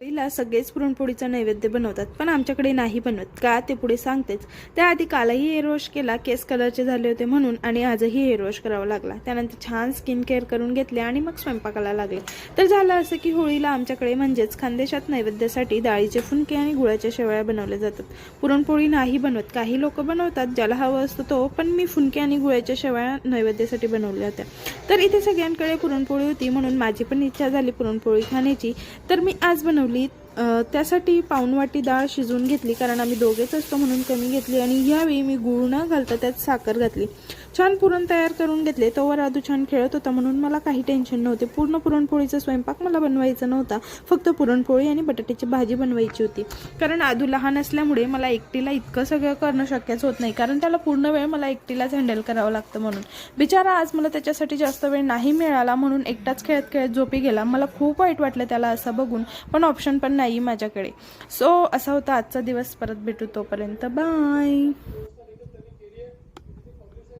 पहिला सगळेच पुरणपोळीचा नैवेद्य बनवतात, पण आमच्याकडे नाही बनवत. का ते पुढे सांगतेच. त्याआधी कालही हेअर वॉश केला, केस कलरचे झाले होते म्हणून, आणि आजही हेअर वॉश करावा लागला. त्यानंतर छान स्किन केअर करून घेतले आणि मग स्वयंपाकाला लागले. तर झालं असं की होळीला आमच्याकडे म्हणजेच खानदेशात नैवेद्यासाठी डाळीचे फुनके आणि गुळाच्या शेवया बनवल्या जातात. पुरणपोळी नाही बनवत. काही लोक बनवतात, ज्याला हवं असतं तो, पण मी फुनके आणि गुळाच्या शेवया नैवेद्यासाठी बनवल्या होत्या. तर इथे सगळ्यांकडे पुरणपोळी होती म्हणून माझी पण इच्छा झाली पुरणपोळी खाण्याची. तर मी आज बनवली. त्यासाठी पाऊण वाटी डाळ शिजवून घेतली, कारण आम्ही दोघेच असतो म्हणून कमी घेतली. आणि यावेळी मी गूळ न घालता त्यात साखर घातली. छान पुरण तयार करून घेतले. तोवर आदू छान खेळत होता म्हणून मला काही टेन्शन नव्हते. पूर्ण पुरणपोळीचा स्वयंपाक मला बनवायचा नव्हता, फक्त पुरणपोळी आणि बटाट्याची भाजी बनवायची होती. कारण आदू लहान असल्यामुळे मला एकटीला इतकं सगळं करणं शक्यच होत नाही, कारण त्याला पूर्ण वेळ मला एकटीलाच हँडल करावं लागतं. म्हणून बिचारा आज मला त्याच्यासाठी जास्त वेळ नाही मिळाला, म्हणून एकटाच खेळत खेळत झोपी गेला. मला खूप वाईट वाटलं त्याला असं बघून, पण ऑप्शन पण नाही माझ्याकडे. सो असा होता आजचा दिवस. परत भेटू, तोपर्यंत बाय.